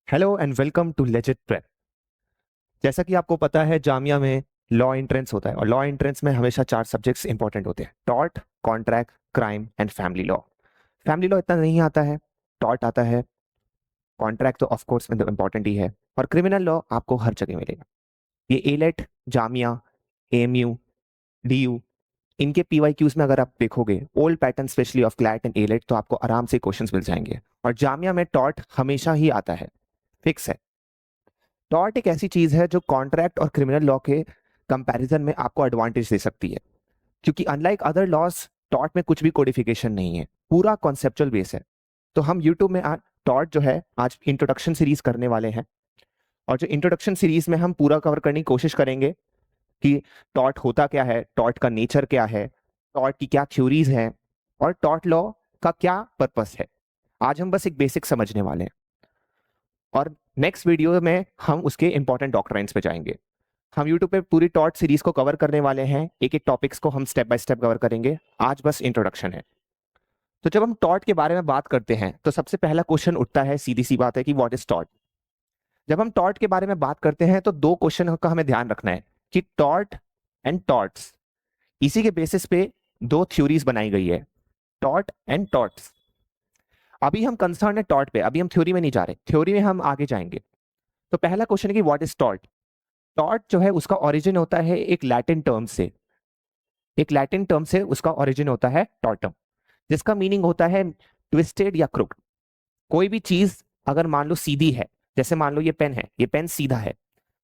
Hello and welcome to legit prep. जैसा कि आपको पता है जामिया में लॉ एंट्रेंस होता है और लॉ एंट्रेंस में हमेशा 4 सब्जेक्ट्स इंपॉर्टेंट होते हैं: tort, contract, crime and family law. Family law इतना नहीं आता है, टॉर्ट आता है, कॉन्ट्रैक्ट तो ऑफ कोर्स में इंपॉर्टेंट ही है, और क्रिमिनल लॉ आपको हर जगह मिलेगा। ये एलेट, जामिया, एएमयू, डीयू, इनके पीवाईक्यूज में अगर आप देखोगे old pattern specially of CLAT and AILET तो आपको आराम से क्वेश्चंस मिल जाएंगे। और जामिया में टॉर्ट हमेशा ही आता है, फिक्स है। टॉर्ट एक ऐसी चीज है जो कॉन्ट्रैक्ट और क्रिमिनल लॉ के कंपैरिजन में आपको एडवांटेज दे सकती है, क्योंकि अनलाइक अदर लॉज टॉर्ट में कुछ भी कोडिफिकेशन नहीं है, पूरा कॉन्सेप्चुअल बेस है। तो हम यूट्यूब में टॉर्ट जो है आज इंट्रोडक्शन सीरीज करने वाले हैं, और जो इंट्रोडक्शन सीरीज में हम पूरा कवर करने की कोशिश करेंगे कि टॉर्ट होता क्या है, टॉर्ट का नेचर क्या है, टॉर्ट की क्या थ्योरीज हैं, और टॉर्ट लॉ का क्या पर्पस है। आज हम बस एक बेसिक समझने वाले हैं, और नेक्स्ट वीडियो में हम उसके इंपॉर्टेंट डॉक्ट्राइन्स पे जाएंगे। हम यूट्यूब पे पूरी टॉर्ट सीरीज को कवर करने वाले हैं, एक एक टॉपिक्स को हम स्टेप बाय स्टेप कवर करेंगे। आज बस इंट्रोडक्शन है। तो जब हम टॉर्ट के बारे में बात करते हैं तो सबसे पहला क्वेश्चन उठता है, सीधी सी बात है कि व्हाट इज टॉर्ट। जब हम टॉर्ट के बारे में बात करते हैं तो दो क्वेश्चन का हमें ध्यान रखना है कि टॉर्ट एंड टॉर्ट्स, इसी के बेसिस पे दो थ्योरीज बनाई गई है, टॉर्ट एंड टॉर्ट्स। अभी हम कंसर्न है टॉर्ट पे, अभी हम थ्योरी में नहीं जा रहे, थ्योरी में हम आगे जाएंगे। तो पहला क्वेश्चन है कि व्हाट इज टॉर्ट। टॉर्ट जो है उसका ओरिजिन होता है एक लैटिन टर्म से, एक लैटिन टर्म से उसका ओरिजिन होता है टॉर्टम, जिसका मीनिंग होता है ट्विस्टेड या क्रुक। कोई भी चीज अगर मान लो सीधी है, जैसे मान लो ये पेन है, ये पेन सीधा है,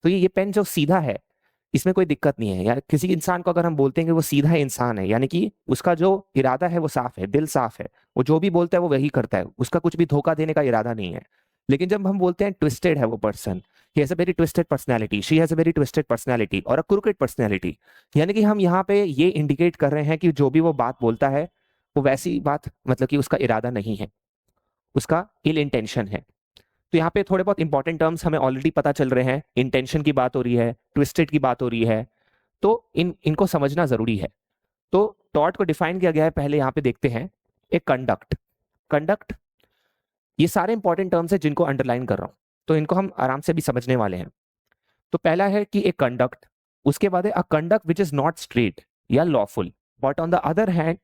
तो ये पेन जो सीधा है इसमें कोई दिक्कत नहीं है। यार किसी इंसान को अगर हम बोलते हैं कि वो सीधा इंसान है, यानी कि उसका जो इरादा है वो साफ है, दिल साफ है, वो जो भी बोलता है वो वही करता है, उसका कुछ भी धोखा देने का इरादा नहीं है। लेकिन जब हम बोलते हैं ट्विस्टेड है वो person, he has a very twisted personality, she has a very twisted personality और अ क्रूकेड पर्सनैलिटी, यानी कि हम यहाँ पे ये इंडिकेट कर रहे हैं कि जो भी वो बात बोलता है वो वैसी बात, मतलब कि उसका इरादा नहीं है, उसका इल इंटेंशन है। तो यहाँ पे थोड़े बहुत इंपॉर्टेंट टर्म्स हमें ऑलरेडी पता चल रहे हैं, इंटेंशन की बात हो रही है, ट्विस्टेड की बात हो रही है, तो इनको समझना जरूरी है। तो टॉर्ट को डिफाइन किया गया है, पहले यहाँ पे देखते हैं एक कंडक्ट। कंडक्ट, ये सारे इंपॉर्टेंट टर्म्स है जिनको अंडरलाइन कर रहा हूं, तो इनको हम आराम से भी समझने वाले हैं। तो पहला है कि एक कंडक्ट, उसके बाद है a conduct which is not straight या lawful, but on the other hand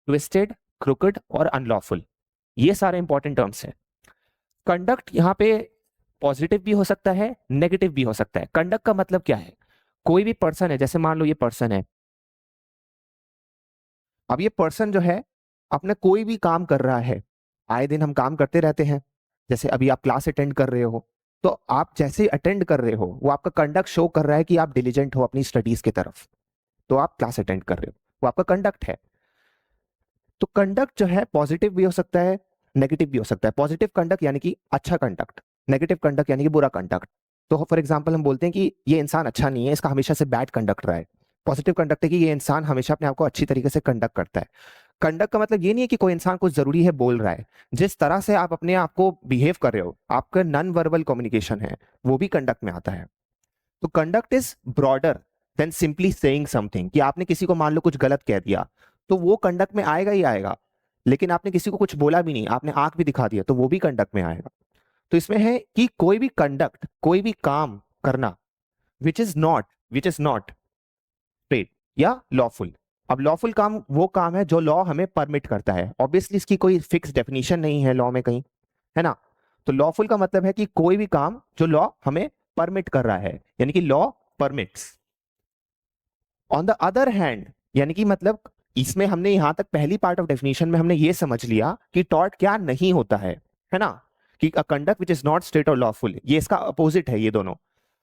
twisted, crooked और अनलॉफुल। ये सारे इंपॉर्टेंट टर्म्स हैं। कंडक्ट यहाँ पे पॉजिटिव भी हो सकता है, नेगेटिव भी हो सकता है। कंडक्ट का मतलब क्या है, कोई भी पर्सन है, जैसे मान लो ये पर्सन है, अब ये पर्सन जो है अपना कोई भी काम कर रहा है, आए दिन हम काम करते रहते हैं, जैसे अभी आप क्लास अटेंड कर रहे हो, तो आप जैसे अटेंड कर रहे हो वो आपका कंडक्ट शो कर रहा है कि आप डिलीजेंट हो अपनी स्टडीज की तरफ, तो आप क्लास अटेंड कर रहे हो, वो आपका कंडक्ट है। तो कंडक्ट जो है पॉजिटिव भी हो सकता है, नेगेटिव भी हो सकता है। पॉजिटिव कंडक्ट यानी कि अच्छा कंडक्ट, नेगेटिव कंडक्ट यानी कि बुरा कंडक्ट। तो फॉर एग्जाम्पल हम बोलते हैं कि ये इंसान अच्छा नहीं है, इसका हमेशा से बैड कंडक्ट रहा है। पॉजिटिव कंडक्ट है कि ये इंसान हमेशा अपने आप को अच्छी तरीके से कंडक्ट करता है। कंडक्ट का मतलब ये नहीं है कि कोई इंसान कुछ जरूरी है बोल रहा है, जिस तरह से आप अपने आप को बिहेव कर रहे हो, आपका नॉन वर्बल कम्युनिकेशन है, वो भी कंडक्ट में आता है। तो conduct is broader then simply saying something, कि आपने किसी को मान लो कुछ गलत कह दिया तो वो कंडक्ट में आएगा ही आएगा, लेकिन आपने किसी को कुछ बोला भी नहीं, आपने आंख भी दिखा दिया तो वो भी कंडक्ट में आएगा। तो इसमें है कि कोई भी कंडक्ट, कोई भी काम करना विच इज नॉट स्ट्रेट या लॉफुल। अब लॉफुल काम वो काम है जो लॉ हमें परमिट करता है, ऑब्वियसली इसकी कोई फिक्स डेफिनेशन नहीं है लॉ में कहीं, है ना। तो लॉफुल का मतलब है कि कोई भी काम जो लॉ हमें परमिट कर रहा है, यानी कि law permits. On the other hand, यानी कि मतलब इसमें हमने यहां तक पहली पार्ट ऑफ डेफिनेशन में हमने ये समझ लिया कि टॉर्ट क्या नहीं होता है ना, कि a conduct which is not straight और लॉफुल, ये इसका अपोजिट है ये दोनों।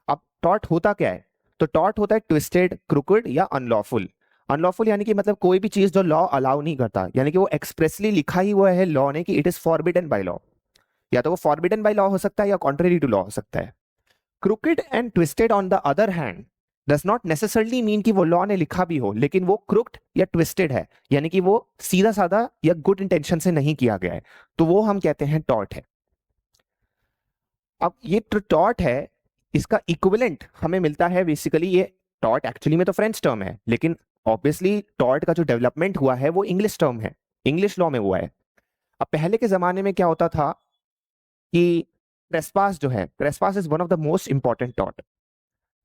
अब टॉर्ट होता क्या है, तो टॉर्ट होता है ट्विस्टेड, क्रुकेड या अनलॉफुल। अनलॉफुल यानी कि मतलब कोई भी चीज जो लॉ अलाउ नहीं करता, यानी कि वो एक्सप्रेसली लिखा ही हुआ है लॉ ने कि it is forbidden by law, या तो वो फॉरबिडन बाय लॉ हो सकता है या कॉन्ट्रेरी टू लॉ हो सकता है। Crooked and twisted on the other hand does not necessarily mean कि वो लॉ ने लिखा भी हो, लेकिन वो क्रुक्ड या ट्विस्टेड है, यानी कि वो सीधा साधा या गुड इंटेंशन से नहीं किया गया है, तो वो हम कहते हैं टॉर्ट है। अब ये टॉर्ट है, इसका इक्विवेलेंट हमें मिलता है बेसिकली, ये टॉर्ट एक्चुअली में तो फ्रेंच टर्म है, लेकिन ऑब्वियसली टॉर्ट का जो डेवलपमेंट हुआ है वो इंग्लिश टर्म है, इंग्लिश लॉ में हुआ है। अब पहले के जमाने में क्या होता था कि ट्रेसपास जो है, trespass is one of the most important taught.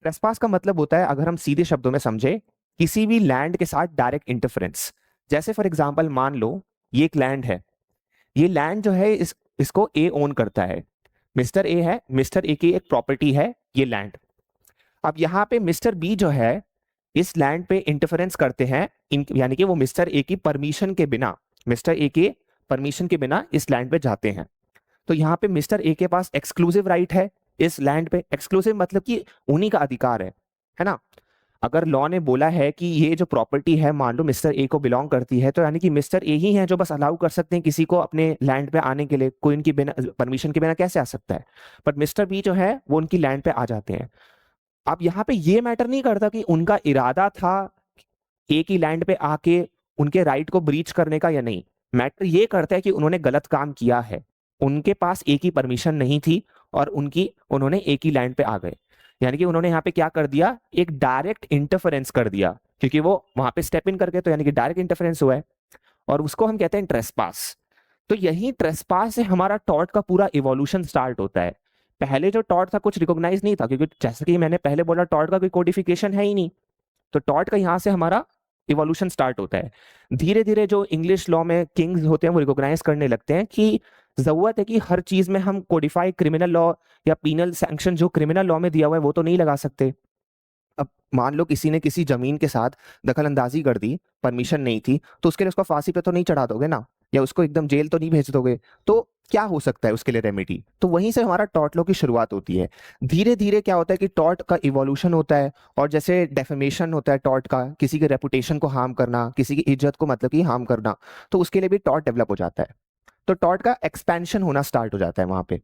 Trespass का मतलब होता है, अगर हम सीधे शब्दों में समझे, किसी भी लैंड के साथ डायरेक्ट इंटरफेरेंस। जैसे फॉर एग्जांपल मान लो ये एक लैंड है, ये लैंड जो है इसको ए ओन करता है, मिस्टर ए है, मिस्टर ए की एक प्रॉपर्टी है ये लैंड। अब यहाँ पे मिस्टर बी जो है इस लैंड पे इंटरफेरेंस करते हैं, यानी कि वो मिस्टर ए की परमिशन के बिना, मिस्टर ए के परमिशन के बिना इस लैंड पे जाते हैं। तो यहाँ पे मिस्टर ए के पास एक्सक्लूसिव राइट है इस लैंड पे। एक्सक्लूसिव मतलब कि उन्हीं का अधिकार है ना। अगर लॉ ने बोला है कि ये जो प्रॉपर्टी है मान लो मिस्टर ए को बिलोंग करती है, तो यानी कि मिस्टर ए ही है जो बस अलाउ कर सकते हैं किसी को अपने लैंड पे आने के लिए, कोई उनकी बिना परमिशन के बिना कैसे आ सकता है। बट मिस्टर बी जो है वो उनकी लैंड पे आ जाते हैं। अब यहाँ पे ये मैटर नहीं करता कि उनका इरादा था ए की लैंड पे आके उनके राइट को ब्रीच करने का या नहीं। मैटर ये करता है कि उन्होंने गलत काम किया है, उनके पास ए की परमिशन नहीं थी और उन्होंने ए की लैंड पे आ गए, यानी कि उन्होंने यहाँ पे क्या कर दिया, एक डायरेक्ट इंटरफेरेंस कर दिया, क्योंकि वो वहां पे स्टेप इन करके, तो यानी कि डायरेक्ट इंटरफेरेंस हुआ है, और उसको हम कहते हैं ट्रेसपास। तो यही ट्रेसपास से हमारा टॉर्ट का पूरा इवोल्यूशन स्टार्ट होता है। पहले जो टॉर्ट था कुछ रिकॉग्नाइज नहीं था, क्योंकि जैसे कि मैंने पहले बोला टॉर्ट का कोई कोडिफिकेशन है ही नहीं। तो टॉर्ट का यहाँ से हमारा इवोल्यूशन स्टार्ट होता है। धीरे धीरे जो इंग्लिश लॉ में किंग्स होते हैं वो रिकॉग्नाइज करने लगते हैं कि जरूरत है कि हर चीज में हम कोडिफाई क्रिमिनल लॉ या पीनल सैंक्शन जो क्रिमिनल लॉ में दिया हुआ है वो तो नहीं लगा सकते। अब मान लो किसी ने किसी जमीन के साथ दखल अंदाजी कर दी, परमिशन नहीं थी, तो उसके लिए उसको फांसी पे तो नहीं चढ़ा दोगे ना, या उसको एकदम जेल तो नहीं भेज दोगे। तो क्या हो सकता है उसके लिए रेमेडी, तो वहीं से हमारा टॉर्ट लॉ की शुरुआत होती है। धीरे धीरे क्या होता है कि टॉर्ट का इवोल्यूशन होता है, और जैसे डेफेमेशन होता है टॉर्ट का, किसी के रेपुटेशन को हार्म करना, किसी की इज्जत को मतलब कि हार्म करना, तो उसके लिए भी टॉर्ट डेवलप हो जाता है। तो टॉर्ट का एक्सपेंशन होना स्टार्ट हो जाता है वहां पे।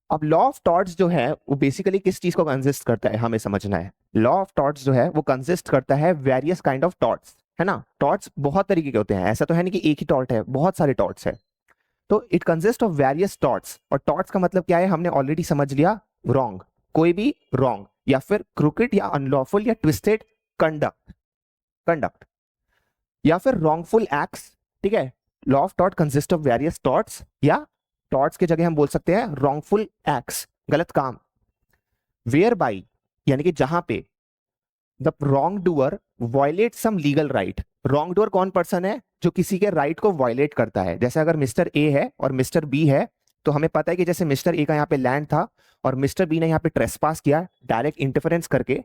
अब लॉ ऑफ टॉर्ट्स जो है वो बेसिकली किस चीज को कंसिस्ट करता है हमें समझना है। लॉ ऑफ टॉर्ट्स जो है वो कंसिस्ट करता है वेरियस काइंड ऑफ टॉर्ट्स, है ना। टॉर्ट्स बहुत तरीके के होते हैं, ऐसा तो है नहीं कि एक ही टॉर्ट है, बहुत सारे टॉर्ट्स है। तो it consist of various torts, और टॉर्ट्स का मतलब क्या है हमने ऑलरेडी समझ लिया, रॉन्ग, कोई भी रॉन्ग या फिर क्रूकेड या अनलॉफुल या ट्विस्टेड कंडक्ट कंडक्ट या फिर रॉन्गफुल एक्ट्स, ठीक है। Law of tort consist of various torts, या टॉर्ट्स की जगह हम बोल सकते हैं रॉन्गफुल एक्ट्स, गलत काम। वेयर बाई यानी कि जहां पे the wrong doer violate some legal right. Wrong doer कौन पर्सन है जो किसी के राइट को वायलेट करता है। जैसे अगर मिस्टर ए है और मिस्टर बी है, तो हमें पता है कि जैसे मिस्टर ए का यहाँ पे लैंड था और मिस्टर बी ने यहाँ पे ट्रेसपास किया डायरेक्ट इंटरफेरेंस करके,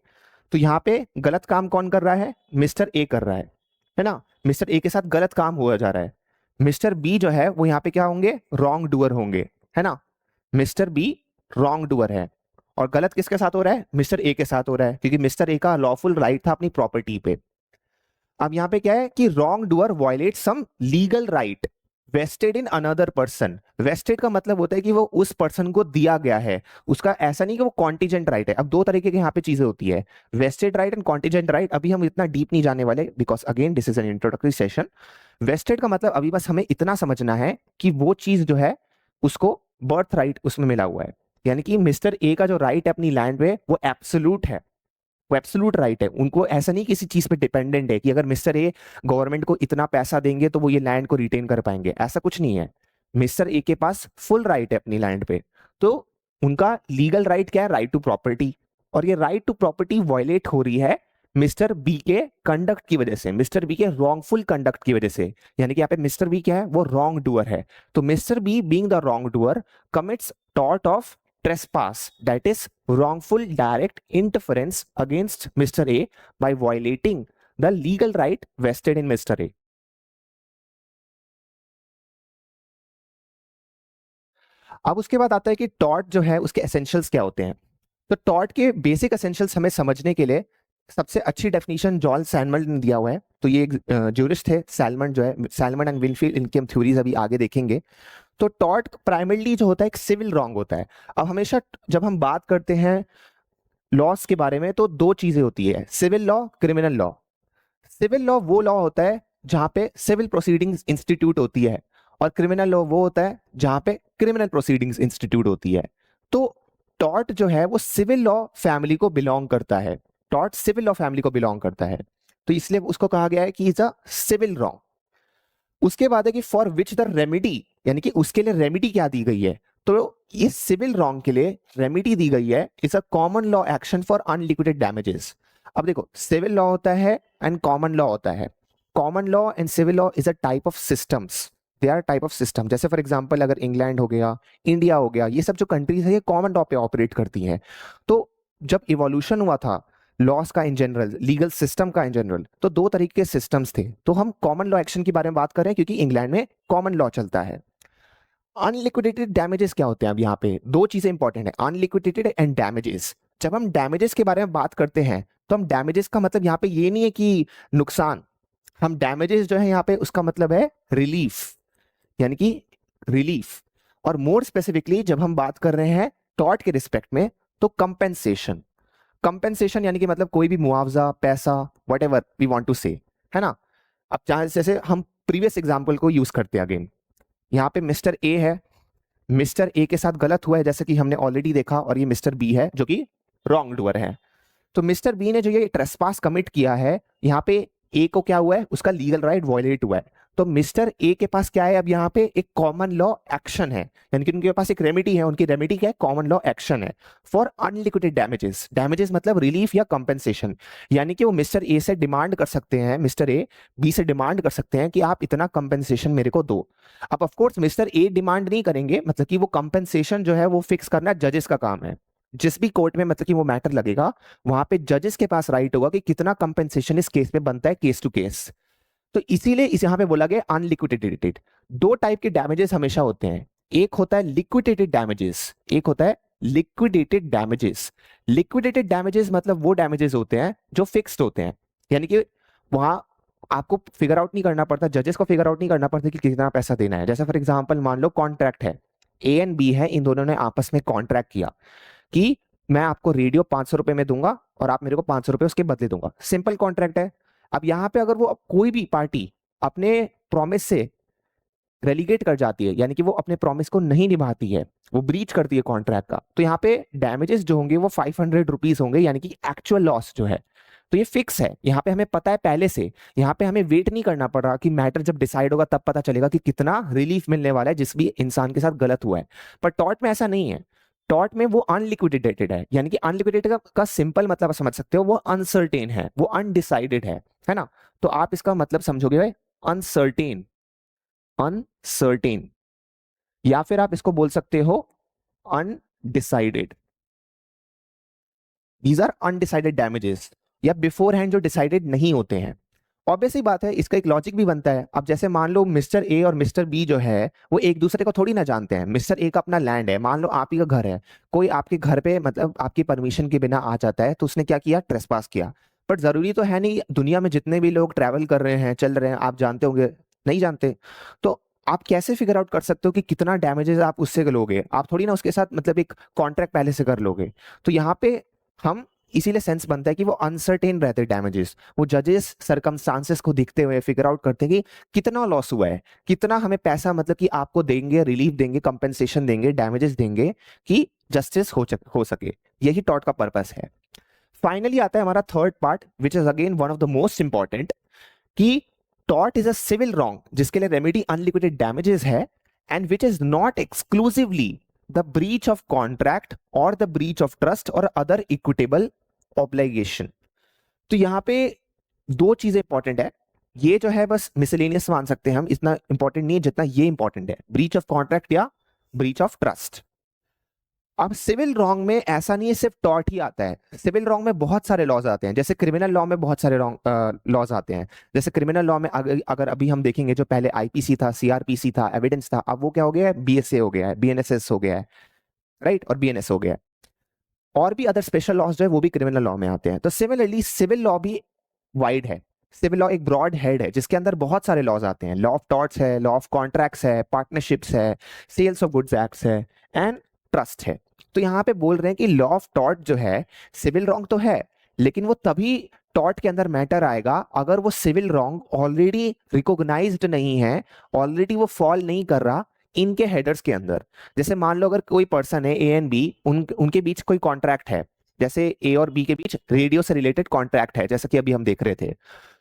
तो यहाँ पे गलत काम कौन कर रहा है, मिस्टर ए कर रहा है ना। मिस्टर ए के साथ गलत काम हुआ जा रहा है। मिस्टर बी जो है वो यहाँ पे क्या होंगे, रॉन्ग डूअर होंगे, है ना। मिस्टर बी रॉन्ग डूअर है, और गलत किसके साथ हो रहा है, मिस्टर ए के साथ हो रहा है, क्योंकि मिस्टर ए का लॉफुल राइट था अपनी प्रॉपर्टी पे। अब यहाँ पे क्या है कि wrong doer violate some legal right vested in another person. Vested का मतलब होता है कि वो उस पर्सन को दिया गया है, उसका ऐसा नहीं कि वो कॉन्टिजेंट राइट है। अब दो तरीके की यहाँ पे चीजें होती है, vested right and contingent right. अभी हम इतना डीप नहीं जाने वाले, because again this is an introductory session. Vested का मतलब अभी बस हमें इतना समझना है कि वो चीज जो है उसको बर्थ राइट उसमें मिला हुआ है, यानी कि मिस्टर ए का जो राइट है अपनी लैंड पे वो एब्सोल्यूट है, वो एब्सोल्यूट राइट है। उनको ऐसा नहीं किसी चीज पे डिपेंडेंट है कि अगर मिस्टर ए गवर्नमेंट को इतना पैसा देंगे तो वो ये लैंड को रिटेन कर पाएंगे, ऐसा कुछ नहीं है। मिस्टर ए के पास फुल राइट है अपनी लैंड पे। तो उनका लीगल राइट क्या है, राइट टू प्रॉपर्टी। और ये राइट टू प्रॉपर्टी वायलेट हो रही है मिस्टर बी के कंडक्ट की वजह से, मिस्टर बी के रॉन्गफुल कंडक्ट की वजह से। यानी कि यहाँ पे मिस्टर बी क्या है, वो रॉन्ग डूअर है। तो mister B being the wrong doer commits tort of trespass, that is wrongful direct interference against Mr. A by violating the legal right vested in Mr. A. अब उसके बाद आता है कि टॉर्ट जो है उसके एसेंशियल्स क्या होते हैं। तो टॉर्ट के बेसिक एसेंशियल्स हमें समझने के लिए सबसे अच्छी डेफिनेशन जॉन सैलमन ने दिया हुआ है। तो ये एक ज्यूरिस्ट थे सैलमन जो है, सैलमन एंड विनफील्ड, इनकी हम थ्योरीज अभी आगे देखेंगे। तो टॉर्ट प्राइमरली जो होता है एक सिविल रॉन्ग होता है। अब हमेशा जब हम बात करते हैं लॉस के बारे में तो दो चीजें होती है, civil law, criminal law. Civil law वो लॉ होता है जहां पे सिविल प्रोसीडिंग्स इंस्टीट्यूट होती है, और क्रिमिनल लॉ वो होता है जहां पे क्रिमिनल प्रोसीडिंग्स इंस्टीट्यूट होती है। तो टॉर्ट जो है वो सिविल लॉ फैमिली को बिलोंग करता है, टॉर्ट सिविल लॉ फैमिली को बिलोंग करता है, तो इसलिए उसको कहा गया है कि इज अ सिविल रॉन्ग। उसके बाद है कि फॉर विच द रेमेडी, यानी कि उसके लिए रेमेडी क्या दी गई है। तो ये सिविल रॉन्ग के लिए रेमेडी दी गई है, it's a common law action for unliquidated damages. अब देखो, सिविल लॉ होता है एंड कॉमन लॉ होता है। Common law and civil law is a type of systems, they are type of system. जैसे फॉर एग्जांपल अगर इंग्लैंड हो गया, इंडिया हो गया, ये सब जो कंट्रीज है ये कॉमन लॉ पे ऑपरेट करती हैं। तो जब इवोल्यूशन हुआ था लॉस का इन जनरल, लीगल सिस्टम का इन जनरल, तो दो तरीके के सिस्टम्स थे। तो हम कॉमन लॉ एक्शन के बारे में बात कर रहे हैं क्योंकि इंग्लैंड में कॉमन लॉ चलता है। अनलिक्विडेटेड डैमेजेस क्या होते हैं? अब यहाँ पे दो चीजें इंपॉर्टेंट है, अनलिक्विडेटेड एंड डैमेजेस। जब हम डैमेजेस के बारे में बात करते हैं तो हम डैमेजेस का मतलब यहाँ पे ये नहीं है कि नुकसान, हम डैमेजेस जो है यहाँ पे उसका मतलब है रिलीफ, यानी कि रिलीफ। और मोर स्पेसिफिकली जब हम बात कर रहे हैं टॉर्ट के रिस्पेक्ट में तो कंपेंसेशन। कंपेंसेशन यानी कि मतलब कोई भी मुआवजा, पैसा, whatever we want to say, है ना। अब चाहे जैसे हम प्रीवियस एग्जाम्पल को यूज करते हैं अगेन, यहाँ पे मिस्टर ए है, मिस्टर ए के साथ गलत हुआ है जैसे कि हमने ऑलरेडी देखा, और ये मिस्टर बी है जो कि रॉन्ग डूअर है। तो मिस्टर बी ने जो ये ट्रेसपास कमिट किया है, यहाँ पे ए को क्या हुआ है, उसका लीगल राइट वायलेट हुआ है। तो मिस्टर ए के पास क्या है, अब यहाँ पे एक कॉमन लॉ एक्शन है, यानी कि उनके पास एक रेमेडी है। उनकी रेमेडी क्या है? कॉमन लॉ एक्शन है फॉर अनलिक्विडेटेड डैमेजेस। डैमेजेस मतलब रिलीफ या कंपेंसेशन, यानी कि वो मिस्टर ए से डिमांड कर सकते हैं, मिस्टर ए बी से डिमांड कर सकते हैं कि आप इतना कंपेंसेशन मेरे को दो। अब of course mister A demand नहीं करेंगे, मतलब कि वो कंपेंसेशन जो है वो फिक्स करना जजेस का काम है। जिस भी कोर्ट में मतलब कि वो मैटर लगेगा, वहां पे जजेस के पास राइट होगा कि कितना कंपेंसेशन इस केस में बनता है, केस टू केस। तो इसीलिए इस यहां पे बोला गया अनलिक्विडेटेड। दो टाइप के डैमेजेस हमेशा होते हैं, एक होता है लिक्विडेटेड डैमेजेस, एक होता है लिक्विडेटेड डैमेजेस। लिक्विडेटेड डैमेजेस मतलब वो डैमेजेस होते हैं जो फिक्स्ड होते हैं, यानी कि वहां आपको फिगर आउट नहीं करना पड़ता, जजेस को फिगर आउट नहीं करना पड़ता कि कितना पैसा देना है। जैसे फॉर एग्जांपल मान लो कॉन्ट्रैक्ट है, ए एंड बी है, इन दोनों ने आपस में कॉन्ट्रैक्ट किया कि मैं आपको रेडियो 500 रुपए में दूंगा और आप मेरे को 500 रुपए उसके बदले दूंगा, सिंपल कॉन्ट्रैक्ट है। अब यहां पे अगर वो कोई भी पार्टी अपने प्रॉमिस से रेलिगेट कर जाती है, यानी कि वो अपने प्रॉमिस को नहीं निभाती है, वो ब्रीच करती है कॉन्ट्रैक्ट का, तो यहाँ पे डैमेजेस जो होंगे वो 500 रुपीज होंगे, यानी कि एक्चुअल लॉस जो है। तो ये फिक्स है, यहाँ पे हमें पता है पहले से, यहाँ पे हमें वेट नहीं करना पड़ रहा कि मैटर जब डिसाइड होगा तब पता चलेगा कि कितना रिलीफ मिलने वाला है जिस भी इंसान के साथ गलत हुआ है। पर टॉर्ट में ऐसा नहीं है, टॉर्ट में वो अनलिक्विडेटेड है, यानी कि अनलिक्विडेटेड का सिंपल मतलब आप समझ सकते हो, वो अनसर्टेन है, वो अनडिसाइडेड है ना। तो आप इसका मतलब समझोगे भाई अनसर्टेन, अनसर्टेन, या फिर आप इसको बोल सकते हो undecided. These are undecided damages, या बिफोर हैंड जो डिसाइडेड नहीं होते हैं। ऑब्वियस ही बात है, इसका एक लॉजिक भी बनता है। अब जैसे मान लो मिस्टर ए और मिस्टर बी जो है वो एक दूसरे को थोड़ी ना जानते हैं। मिस्टर ए का अपना लैंड है, मान लो आप ही का घर है, कोई आपके घर पे मतलब आपकी परमिशन के बिना आ जाता है, तो उसने क्या किया, ट्रेसपास किया। बट जरूरी तो है नहीं, दुनिया में जितने भी लोग ट्रैवल कर रहे हैं, चल रहे हैं, आप जानते होंगे, नहीं जानते, तो आप कैसे फिगर आउट कर सकते हो कि कितना डैमेजेस आप उससे लोगे? आप थोड़ी ना उसके साथ मतलब एक कॉन्ट्रैक्ट पहले से कर लोगे। तो यहाँ पे हम इसीलिए सेंस बनता है कि वो अनसर्टेन रहते डैमेजेस। वो जजेस सरकमस्टांसेस को देखते हुए फिगर आउट करते हैं कि कितना लॉस हुआ है, कितना हमें पैसा मतलब कि आपको देंगे, रिलीफ देंगे, कंपेंसेशन देंगे, डैमेजेस देंगे कि जस्टिस हो सके। यही टॉर्ट का पर्पस है। फाइनली आता है हमारा third part which is again one of the most important, कि tort is a civil wrong जिसके लिए रेमेडी अनलिक्विडेटेड डैमेजेस है, and which is not exclusively the breach of contract और द ब्रीच ऑफ ट्रस्ट और other equitable obligation. तो यहां पे दो चीजें इंपॉर्टेंट है, ये जो है बस मिसलेनियस मान सकते हैं हम, इतना इंपॉर्टेंट नहीं है जितना ये इंपॉर्टेंट है, ब्रीच ऑफ कॉन्ट्रैक्ट या ब्रीच ऑफ ट्रस्ट। अब सिविल रॉन्ग में ऐसा नहीं है सिर्फ टॉर्ट ही आता है, सिविल रॉन्ग में बहुत सारे लॉज आते हैं। जैसे क्रिमिनल लॉ में बहुत सारे लॉज आते हैं। जैसे क्रिमिनल लॉ में अगर अभी हम देखेंगे, जो पहले आईपीसी था, सीआरपीसी था, एविडेंस था, अब वो क्या हो गया है, बीएसए हो गया है, बीएनएसएस हो गया है, राइट, और बीएनएस हो गया है। और भी अदर स्पेशल लॉज जो है वो भी क्रिमिनल लॉ में आते हैं। तो सिमिलरली सिविल लॉ भी वाइड है, सिविल लॉ एक ब्रॉड हेड है जिसके अंदर बहुत सारे लॉज आते हैं। लॉ ऑफ टॉर्ट्स है, लॉ ऑफ कॉन्ट्रैक्ट्स है, पार्टनरशिप्स है, सेल्स ऑफ गुड्स एक्ट्स है, एंड ट्रस्ट है। तो यहाँ पे बोल रहे हैं कि लॉ ऑफ टॉर्ट जो है सिविल रॉन्ग तो है, लेकिन वो तभी टॉर्ट के अंदर मैटर आएगा अगर वो सिविल रॉन्ग ऑलरेडी रिकॉग्नाइज्ड नहीं है, ऑलरेडी वो फॉल नहीं कर रहा इनके हेडर्स के अंदर। जैसे मान लो अगर कोई पर्सन है ए एंड बी, उनके बीच कोई कॉन्ट्रैक्ट है, जैसे ए और बी के बीच रेडियो से रिलेटेड कॉन्ट्रैक्ट है, जैसा कि अभी हम देख रहे थे,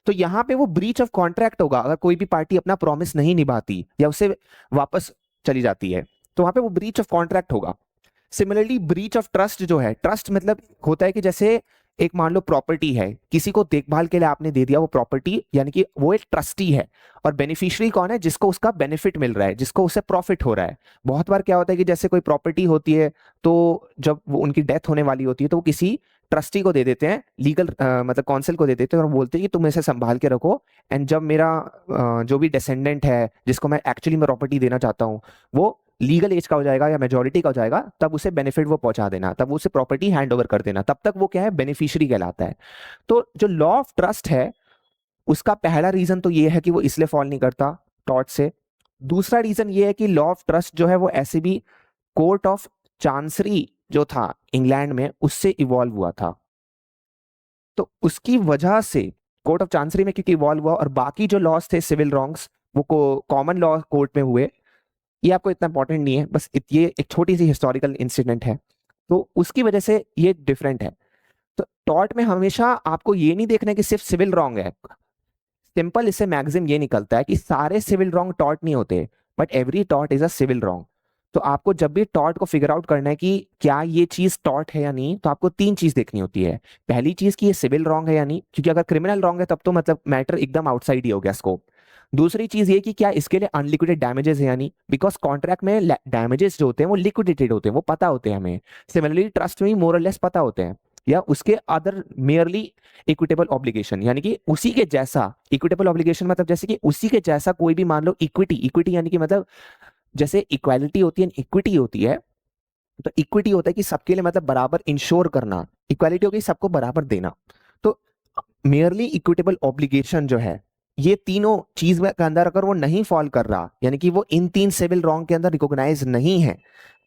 तो यहां पे वो ब्रीच ऑफ कॉन्ट्रैक्ट होगा अगर कोई भी पार्टी अपना प्रॉमिस नहीं निभाती या उसे वापस चली जाती है। तो वहां पे वो ब्रीच ऑफ कॉन्ट्रैक्ट होगा। सिमिलरली ब्रीच ऑफ ट्रस्ट जो है, ट्रस्ट मतलब होता है कि जैसे एक मान लो प्रॉपर्टी है, किसी को देखभाल के लिए आपने दे दिया वो प्रॉपर्टी, यानी कि वो एक ट्रस्टी है। और बेनिफिशियरी कौन है? जिसको उसका बेनिफिट मिल रहा है, जिसको उससे प्रॉफिट हो रहा है। बहुत बार क्या होता है कि जैसे कोई प्रॉपर्टी होती है, तो जब वो उनकी डेथ होने वाली होती है तो वो किसी ट्रस्टी को दे देते हैं, लीगल मतलब काउंसिल को दे देते हैं, और बोलते हैं कि तुम इसे संभाल के रखो। एंड जब मेरा जो भी डिसेंडेंट है, जिसको मैं एक्चुअली में प्रॉपर्टी देना चाहता हूँ, वो लीगल एज का हो जाएगा या मेजोरिटी का हो जाएगा, तब उसे बेनिफिट वो पहुंचा देना, तब उसे प्रॉपर्टी हैंड ओवर कर देना, तब तक वो क्या है? बेनिफिशियरी कहलाता है। तो जो लॉ ऑफ ट्रस्ट है, उसका पहला रीजन तो ये है कि वो इसलिए फॉल नहीं करता टॉर्ट से। दूसरा रीजन ये है कि लॉ ऑफ ट्रस्ट जो है वो ऐसे भी कोर्ट ऑफ चांसरी जो था इंग्लैंड में, उससे इवॉल्व हुआ था। तो उसकी वजह से कोर्ट ऑफ चांसरी में क्योंकि इवॉल्व हुआ, और बाकी जो लॉस थे सिविल रॉन्ग्स वो कॉमन लॉ कोर्ट में हुए। ये आपको इतना इंपॉर्टेंट नहीं है, बस ये एक छोटी सी हिस्टोरिकल इंसिडेंट है, तो उसकी वजह से ये डिफरेंट है। तो टॉर्ट में हमेशा आपको ये नहीं देखना है कि सिर्फ सिविल रॉन्ग है। सिंपल इससे मैक्सिम ये निकलता है कि सारे सिविल रॉन्ग टॉर्ट नहीं होते, but every tort is a civil wrong. तो आपको जब भी टॉर्ट को फिगर आउट करना है कि क्या ये चीज टॉर्ट है या नहीं, तो आपको तीन चीज देखनी होती है। पहली चीज कि ये सिविल रॉन्ग है या नहीं, क्योंकि अगर क्रिमिनल रॉन्ग है तब तो मतलब मैटर एकदम आउटसाइड ही हो गया स्कोप। दूसरी चीज ये कि क्या इसके लिए अनलिक्विडेड डैमेजेस है या नहीं, बिकॉज कॉन्ट्रैक्ट में डैमेजेस जो होते हैं वो लिक्विडेटेड होते हैं, वो पता होते हैं हमें। सिमिलरली ट्रस्ट में मोर और लेस पता होते हैं, या उसके अदर मेयरली इक्विटेबल ऑब्लिगेशन, यानी कि उसी के जैसा। इक्विटेबल ऑब्लिगेशन मतलब जैसे कि उसी के जैसा कोई भी मान लो इक्विटी, इक्विटी यानी कि मतलब जैसे इक्वालिटी होती है, इक्विटी होती है। तो इक्विटी होता है कि सबके लिए मतलब बराबर इंश्योर करना, इक्वालिटी होगी सबको बराबर देना। तो मेयरली इक्विटेबल ऑब्लिगेशन जो है, ये तीनों चीज के अंदर अगर वो नहीं फॉल कर रहा, यानी कि वो इन तीन सिविल रॉन्ग के अंदर रिकॉग्नाइज नहीं है,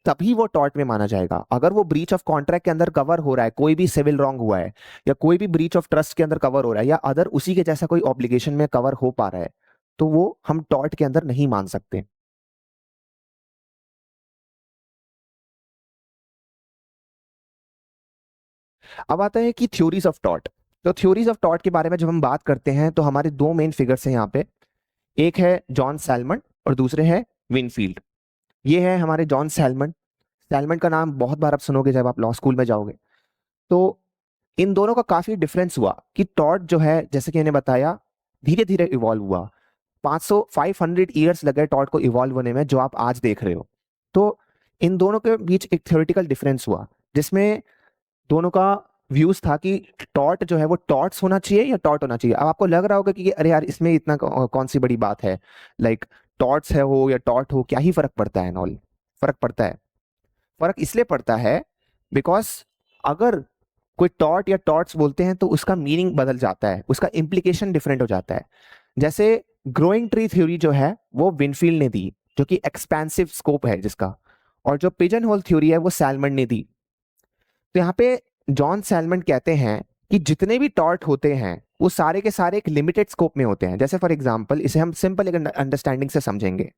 तभी वो टॉर्ट में माना जाएगा। अगर वो ब्रीच ऑफ कॉन्ट्रैक्ट के अंदर कवर हो रहा है, कोई भी सिविल रॉन्ग हुआ है, या कोई भी ब्रीच ऑफ ट्रस्ट के अंदर कवर हो रहा है, या अदर उसी के जैसा कोई ऑब्लिगेशन में कवर हो पा रहा है, तो वो हम टॉर्ट के अंदर नहीं मान सकते। अब आता है कि थ्योरीज ऑफ टॉर्ट। तो थ्योरीज ऑफ टॉर्ट के बारे में जब हम बात करते हैं तो हमारे दो मेन फिगर्स हैं यहाँ पे। एक है जॉन सैलमन और दूसरे है विनफील्ड। ये है हमारे जॉन सैलमन। सैलमन का नाम बहुत बार आप सुनोगे जब आप लॉ स्कूल में जाओगे। तो इन दोनों का काफी डिफरेंस हुआ कि टॉर्ट जो है, जैसे कि मैंने बताया, धीरे धीरे इवॉल्व हुआ। 500 ईयर्स लगे टॉर्ट को इवॉल्व होने में, जो आप आज देख रहे हो। तो इन दोनों के बीच एक थ्योरेटिकल डिफरेंस हुआ, जिसमें दोनों का व्यूज था कि टॉर्ट जो है वो टॉर्ट्स होना चाहिए या टॉर्ट होना चाहिए। अब आपको लग रहा होगा कि अरे यार इसमें इतना कौन सी बड़ी बात है, लाइक टॉर्ट्स है हो या टॉर्ट हो, क्या ही फर्क पड़ता है? नॉल फर्क पड़ता है। फर्क इसलिए पड़ता है बिकॉज अगर कोई टॉर्ट या टॉर्ट्स बोलते हैं तो उसका मीनिंग बदल जाता है, उसका इम्प्लीकेशन डिफरेंट हो जाता है। जैसे ग्रोइंग ट्री थ्योरी जो है वो विनफील्ड ने दी, जो कि एक्सपेंसिव स्कोप है जिसका, और जो पिजन होल थ्योरी है वो सैलमन ने दी। तो यहाँ पे जॉन सैलमन कहते हैं कि जितने भी टॉर्ट होते हैं वो सारे के सारे एक लिमिटेड स्कोप में होते हैं। जैसे फॉर एग्जांपल, इसे हम सिंपल एक अंडरस्टैंडिंग से समझेंगे।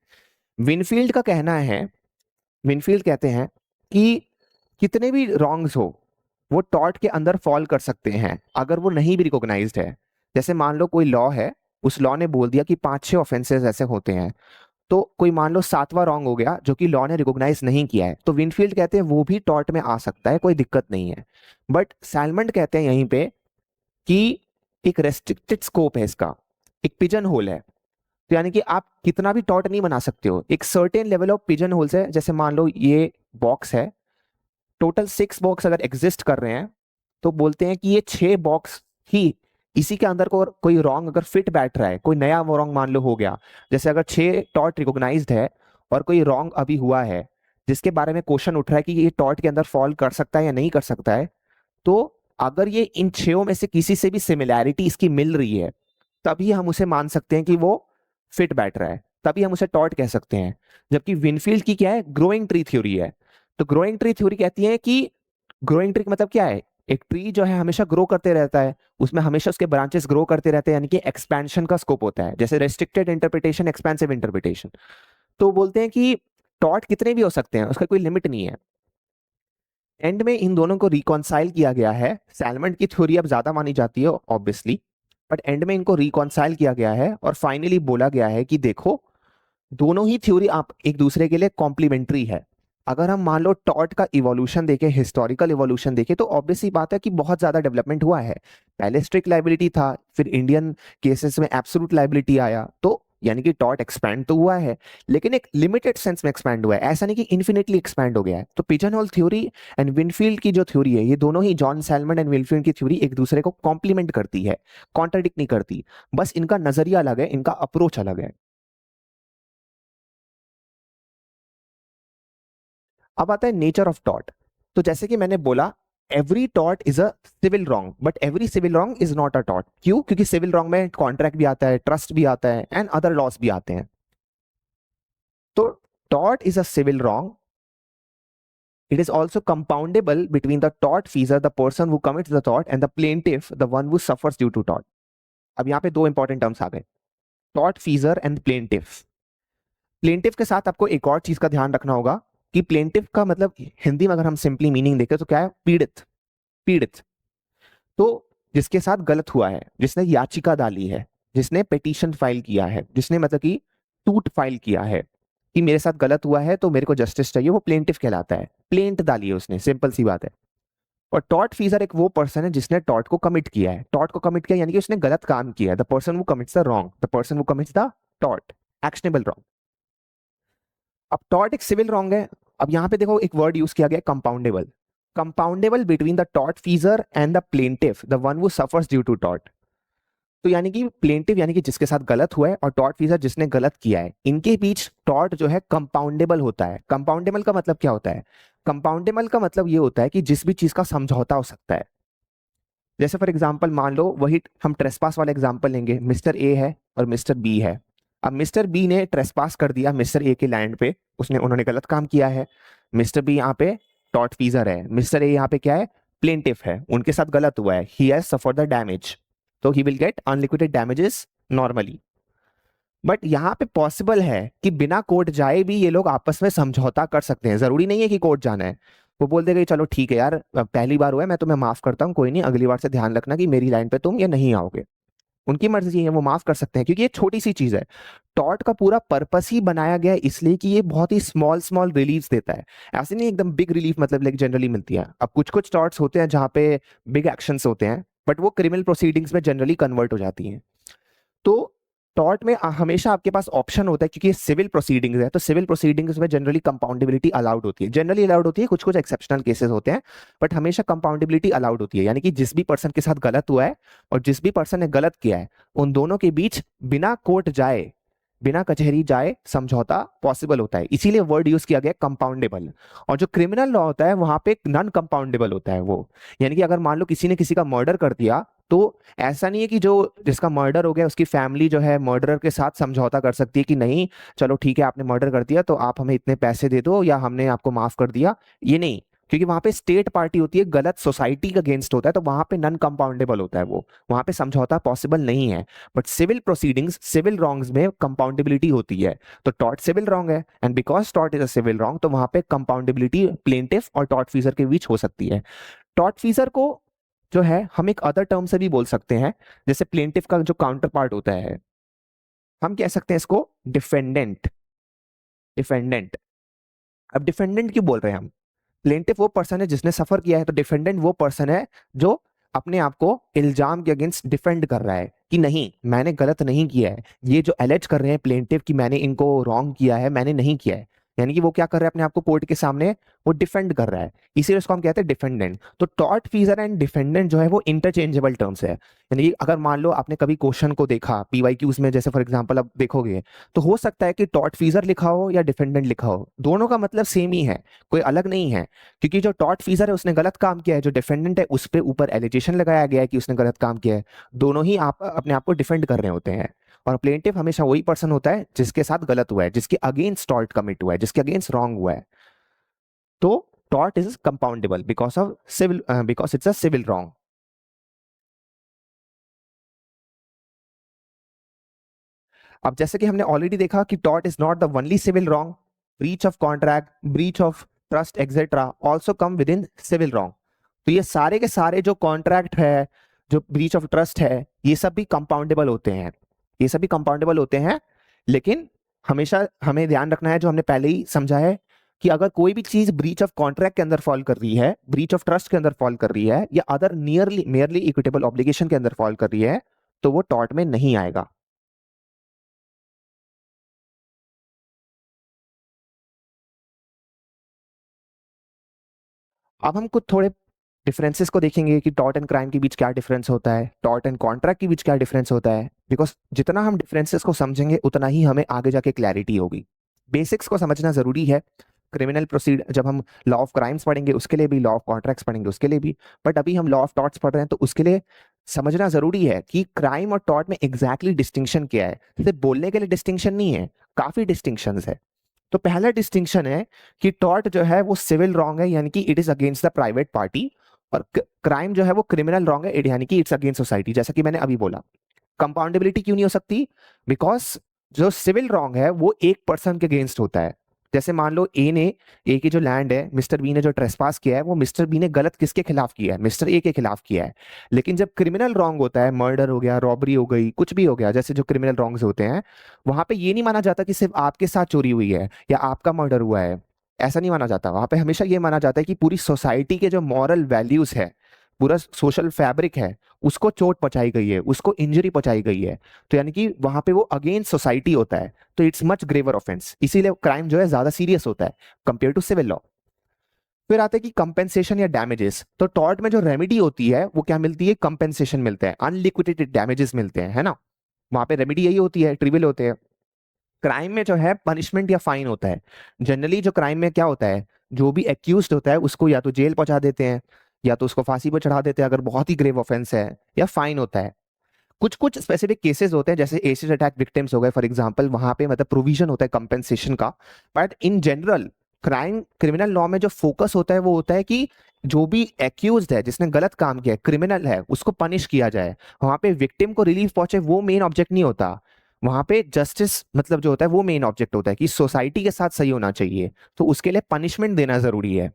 विनफील्ड का कहना है, विनफील्ड कहते हैं कि कितने भी रॉन्ग्स हो वो टॉर्ट के अंदर फॉल कर सकते हैं अगर वो नहीं भी रिकॉग्नाइज्ड है। जैसे मान लो कोई लॉ है, उस लॉ ने बोल दिया कि 5-6 ऑफेंसेस ऐसे होते हैं, तो कोई मान लो 7वां रॉन्ग हो गया जो कि लॉ ने रिकॉग्नाइज नहीं किया है, तो विनफील्ड कहते हैं वो भी टॉर्ट में आ सकता है, कोई दिक्कत नहीं है। बट सैलमंड कहते हैं यहीं पे कि एक रेस्ट्रिक्टेड स्कोप है इसका, एक पिजन होल है। तो यानी कि आप कितना भी टॉर्ट नहीं बना सकते हो, एक certain level of pigeon holes है। जैसे मान लो ये बॉक्स है, टोटल 6 बॉक्स अगर एग्जिस्ट कर रहे हैं, तो बोलते हैं कि ये 6 बॉक्स ही, इसी के अंदर को कोई रॉन्ग अगर फिट बैठ रहा है, कोई नया वो रॉन्ग मान लो हो गया, जैसे अगर 6 टॉर्ट रिकॉग्नाइज्ड है और कोई रॉन्ग अभी हुआ है जिसके बारे में क्वेश्चन उठ रहा है कि ये टॉर्ट के अंदर फॉल कर सकता है या नहीं कर सकता है, तो अगर ये इन 6 में से किसी से भी सिमिलैरिटी इसकी मिल रही है, तभी हम उसे मान सकते हैं कि वो फिट बैठ रहा है, तभी हम उसे टॉर्ट कह सकते हैं। जबकि विनफील्ड की क्या है, ग्रोइंग ट्री थ्योरी है। तो ग्रोइंग ट्री थ्योरी कहती है कि ग्रोइंग ट्री मतलब क्या है, एक ट्री जो है हमेशा ग्रो करते रहता है, उसमें हमेशा उसके ब्रांचेस ग्रो करते रहते हैं, यानी कि एक्सपेंशन का स्कोप होता है। जैसे रेस्ट्रिक्टेड इंटरप्रिटेशन, एक्सपेंसिव इंटरप्रिटेशन। तो बोलते हैं कि टॉर्ट कितने भी हो सकते हैं, उसका कोई लिमिट नहीं है। एंड में इन दोनों को रिकॉन्साइल किया गया है। सैलमंड की थ्योरी अब ज्यादा मानी जाती है ऑब्वियसली, बट एंड में इनको रिकॉन्साइल किया गया है और फाइनली बोला गया है कि देखो, दोनों ही थ्योरी आप एक दूसरे के लिए कॉम्प्लीमेंट्री है। अगर हम मान लो टॉर्ट का इवोल्यूशन देखें, हिस्टोरिकल इवोल्यूशन देखें, तो ऑब्वियस सी बात है कि बहुत ज्यादा डेवलपमेंट हुआ है। पहले स्ट्रिक्ट लाइबिलिटी था, फिर इंडियन केसेस में एब्सोल्यूट लाइबिलिटी आया, तो यानी कि टॉर्ट एक्सपैंड तो हुआ है, लेकिन एक लिमिटेड सेंस में एक्सपैंड हुआ है, ऐसा नहीं कि इन्फिनिटली एक्सपैंड हो गया है। तो pigeon whole theory and Winfield की जो थ्योरी है, ये दोनों ही जॉन सैलमन एंड विनफील्ड की थ्योरी एक दूसरे को कॉम्प्लीमेंट करती है, कॉन्ट्राडिक्ट नहीं करती। बस इनका नजरिया अलग है, इनका अप्रोच अलग है। अब आता है नेचर ऑफ टॉर्ट। तो जैसे कि मैंने बोला, every tort is a civil wrong, but every civil wrong is not a tort. क्यों? क्योंकि सिविल रॉन्ग में कॉन्ट्रैक्ट भी आता है, ट्रस्ट भी आता है, एंड अदर लॉस भी आते हैं। तो tort is a civil wrong. It is also compoundable between the tort feasor, the person who commits the tort, and the plaintiff, the one who suffers due to tort. अब यहाँ पे दो important terms आ गए, tort feasor and plaintiff. Plaintiff के साथ आपको एक और चीज का ध्यान रखना होगा कि प्लेंटिफ का मतलब हिंदी में अगर हम सिंपली मीनिंग देखें तो क्या है? पीड़ित। पीड़ित। तो जिसके साथ गलत हुआ है, जिसने याचिका डाली है, जिसने पिटीशन फाइल किया है, जिसने मतलब कि सूट फाइल किया है कि मेरे साथ गलत हुआ है तो मेरे को जस्टिस चाहिए, वो प्लेंटिफ कहलाता है। प्लेंट डाली है उसने, सिंपल सी बात है। और टॉर्ट फीजर एक वो पर्सन है जिसने टॉर्ट को कमिट किया है। टॉर्ट को कमिट किया यानी कि उसने गलत काम किया है। The person who commits the wrong, the person who commits the tort, actionable wrong. अब टॉर्ट एक सिविल रॉन्ग है। अब यहां पे देखो एक वर्ड यूज किया गया, compoundable. Compoundable between the tort feasor and the plaintiff, the one who suffers due to tort. तो यानी कि प्लेंटिव यानी कि जिसके साथ गलत हुआ है, और टॉर्ट फीसर जिसने गलत किया है, इनके बीच टॉर्ट जो है कंपाउंडेबल होता है। कंपाउंडेबल का मतलब क्या होता है? कंपाउंडेबल का मतलब ये होता है कि जिस भी चीज का समझौता हो सकता है। जैसे फॉर एग्जांपल मान लो, वही हम ट्रेसपास वाला एग्जांपल लेंगे, मिस्टर ए है और मिस्टर बी है। अब मिस्टर बी ने ट्रेसपास कर दिया मिस्टर ए के लैंड पे, उन्होंने गलत काम किया है। मिस्टर बी यहाँ पे टॉर्ट फीजर है, मिस्टर ए यहाँ पे क्या है? प्लेंटिफ है, उनके साथ गलत हुआ है, he has suffered the damage, तो he will get unliquidated damages normally. But यहाँ पे पॉसिबल है कि बिना कोर्ट जाए भी ये लोग आपस में समझौता कर सकते हैं। जरूरी नहीं है कि कोर्ट जाना है। वो बोल देगा कि चलो ठीक है यार, पहली बार हुआ है, मैं तुम्हें माफ करता हूँ, कोई नहीं, अगली बार से ध्यान रखना कि मेरी लाइन पे तुम ये नहीं आओगे। उनकी मर्जी है, वो माफ कर सकते हैं, क्योंकि ये छोटी सी चीज है। टॉर्ट का पूरा पर्पस ही बनाया गया है इसलिए कि ये बहुत ही स्मॉल स्मॉल रिलीफ देता है। ऐसे नहीं एकदम बिग रिलीफ मतलब लाइक जनरली मिलती है। अब कुछ कुछ टॉर्ट्स होते हैं जहाँ पे बिग एक्शंस होते हैं, बट वो क्रिमिनल प्रोसीडिंग्स में जनरली कन्वर्ट हो जाती हैं। तो टॉर्ट में हमेशा आपके पास ऑप्शन होता है, क्योंकि ये सिविल प्रोसीडिंग्स है, तो सिविल प्रोसीडिंग्स में जनरली कंपाउंडेबिलिटी अलाउड होती है। जनरली अलाउड होती है, कुछ कुछ एक्सेप्शनल केसेस होते हैं, बट हमेशा कंपाउंडेबिलिटी अलाउड होती है। यानी कि जिस भी पर्सन के साथ गलत हुआ है और जिस भी पर्सन ने गलत किया है, उन दोनों के बीच बिना कोर्ट जाए, बिना कचहरी जाए समझौता पॉसिबल होता है। इसीलिए वर्ड यूज किया गया कंपाउंडेबल। और जो क्रिमिनल लॉ होता है वहां पे नॉन कंपाउंडेबल होता है वो। यानी कि अगर मान लो किसी ने किसी का मर्डर कर दिया, तो ऐसा नहीं है कि जो जिसका मर्डर हो गया उसकी फैमिली जो है मर्डरर के साथ समझौता कर सकती है कि नहीं चलो ठीक है, आपने मर्डर कर दिया तो आप हमें इतने पैसे दे दो, या हमने आपको माफ कर दिया। ये नहीं, क्योंकि वहां पे स्टेट पार्टी होती है, गलत सोसाइटी का अगेंस्ट होता है, तो वहां पे नॉन कंपाउंडेबल होता है वो, वहां पे समझौता पॉसिबल नहीं है। But civil proceedings, civil wrongs में कंपाउंडेबिलिटी होती है। तो टॉर्ट सिविल रॉन्ग है, and because tort is a civil wrong, तो वहां पे कंपाउंडेबिलिटी प्लेंटिफ और टॉर्ट फीसर के बीच हो सकती है। टॉर्ट फीसर को जो है हम एक अदर टर्म से भी बोल सकते हैं। जैसे प्लेंटिफ का जो काउंटर पार्ट होता है, हम कह सकते हैं इसको डिफेंडेंट। डिफेंडेंट। अब डिफेंडेंट क्यों बोल रहे हैं हम? प्लेंटिफ वो पर्सन है जिसने सफर किया है, तो डिफेंडेंट वो पर्सन है जो अपने आप को इल्जाम के अगेंस्ट डिफेंड कर रहा है कि नहीं मैंने गलत नहीं किया है। ये जो एलेज कर रहे हैं प्लेंटिफ कि मैंने इनको रॉन्ग किया है, मैंने नहीं किया है, यानी कि वो क्या कर रहा है अपने आप को कोर्ट के सामने वो डिफेंड कर रहा है, इसीलिए उसको हम कहते हैं डिफेंडेंट। तो टॉर्ट फीजर एंड डिफेंडेंट जो है वो इंटरचेंजेबल टर्म्स है। यानी कि अगर मान लो आपने कभी क्वेश्चन को देखा पीवाईक्यूज में, जैसे फॉर एग्जांपल अब देखोगे, तो हो सकता है कि टॉर्ट फीजर लिखा हो या डिफेंडेंट लिखा हो, दोनों का मतलब सेम ही है, कोई अलग नहीं है। क्योंकि जो टॉर्ट फीजर है उसने गलत काम किया है, जो डिफेंडेंट है उस पर ऊपर एलिगेशन लगाया गया है कि उसने गलत काम किया है। दोनों ही आप अपने आप को डिफेंड कर रहे होते हैं। और प्लेंटिफ हमेशा वही पर्सन होता है जिसके साथ गलत हुआ है, जिसके अगेंस्ट टॉर्ट कमिट हुआ है, जिसके अगेंस्ट रॉन्ग हुआ है। तो tort is compoundable because of civil, because it's a civil wrong. अब जैसे कि हमने ऑलरेडी देखा कि tort is not the only civil wrong, breach of contract, breach of trust etcetera also come within civil wrong. तो ये सारे के सारे जो कॉन्ट्रैक्ट है, जो ब्रीच ऑफ ट्रस्ट है, ये सब भी कंपाउंडेबल होते हैं, ये सब भी कंपाउंडेबल होते हैं। लेकिन हमेशा हमें ध्यान रखना है, जो हमने पहले ही समझा है, कि अगर कोई भी चीज ब्रीच ऑफ कॉन्ट्रैक्ट के अंदर फॉल कर रही है, ब्रीच ऑफ ट्रस्ट के अंदर फॉल कर रही है, या other nearly merely equitable obligation के अंदर फॉल कर रही है, तो वो टॉर्ट में नहीं आएगा। अब हम कुछ थोड़े डिफरेंसेस को देखेंगे कि टॉर्ट एंड क्राइम के बीच क्या डिफरेंस होता है, टॉर्ट एंड कॉन्ट्रैक्ट के बीच क्या डिफरेंस होता है, बिकॉज जितना हम डिफरेंसेस को समझेंगे उतना ही हमें आगे जाके क्लैरिटी होगी। बेसिक्स को समझना जरूरी है। क्रिमिनल प्रोसीड जब हम लॉ ऑफ क्राइम्स पढ़ेंगे उसके लिए भी, लॉ ऑफ कॉन्ट्रैक्ट्स पढ़ेंगे उसके लिए भी, बट अभी हम लॉ ऑफ टॉर्ट्स पढ़ रहे हैं तो उसके लिए समझना जरूरी है कि क्राइम और टॉर्ट में एग्जैक्टली डिस्टिंक्शन क्या है। सिर्फ बोलने के लिए डिस्टिंक्शन नहीं है, काफी डिस्टिंक्शंस है। तो पहला डिस्टिंक्शन है कि टॉर्ट जो है वो सिविल रॉन्ग है, यानी कि it is against the private party, और क्राइम जो है वो क्रिमिनल रॉन्ग है, यानी कि इट्स अगेंस्ट सोसाइटी, जैसा कि मैंने अभी बोला। कंपाउंडेबिलिटी क्यों नहीं हो सकती? बिकॉज जो सिविल रॉन्ग है वो एक पर्सन के अगेंस्ट होता है। जैसे मान लो ए की जो लैंड है, मिस्टर बी ने जो ट्रेसपास किया है, वो मिस्टर बी ने गलत किसके खिलाफ किया है? मिस्टर ए के खिलाफ किया है। लेकिन जब क्रिमिनल रॉन्ग होता है, मर्डर हो गया, रॉबरी हो गई, कुछ भी हो गया, जैसे जो क्रिमिनल रॉन्ग्स होते हैं, वहां पे ये नहीं माना जाता कि सिर्फ आपके साथ चोरी हुई है या आपका मर्डर हुआ है। ऐसा नहीं माना जाता। वहां पे हमेशा ये माना जाता है कि पूरी सोसाइटी के जो मॉरल वैल्यूज है, पूरा सोशल फैब्रिक है, उसको चोट पहुंचाई गई है, उसको इंजरी पहुंचाई गई है। तो यानी कि वहां पे वो अगेंस्ट सोसाइटी होता है, तो इट्स मच ग्रेवर ऑफेंस, इसीलिए क्राइम जो है ज्यादा सीरियस होता है कंपेयर टू सिविल लॉ। फिर आते हैं कि कंपेंसेशन या डैमेजेस। तो टॉर्ट में जो रेमेडी होती है वो क्या मिलती है? कंपेंसेशन मिलते हैं, अनलिक्विडेटेड डैमेजेस मिलते हैं, है ना। वहां पे रेमेडी यही होती है, ट्रिवियल होते हैं। क्राइम में जो है पनिशमेंट या फाइन होता है। जनरली जो क्राइम में क्या होता है, जो भी एक्यूज्ड होता है उसको या तो जेल पहुंचा देते हैं, या तो उसको फांसी पर चढ़ा देते हैं अगर बहुत ही ग्रेव ऑफेंस है, या फाइन होता है। कुछ कुछ स्पेसिफिक केसेस होते हैं, जैसे एसिड अटैक विक्टिम्स हो गए फॉर एग्जांपल, वहां पे मतलब प्रोविजन होता है कंपेंसेशन का। But in general criminal law में जो फोकस होता है वो होता है कि जो भी एक्यूज्ड है, जिसने गलत काम किया है, क्रिमिनल है, उसको पनिश किया जाए। वहां पे विक्टिम को रिलीफ पहुंचे वो मेन ऑब्जेक्ट नहीं होता। वहां पे जस्टिस मतलब जो होता है वो मेन ऑब्जेक्ट होता है, कि सोसाइटी के साथ सही होना चाहिए, तो उसके लिए पनिशमेंट देना जरूरी है।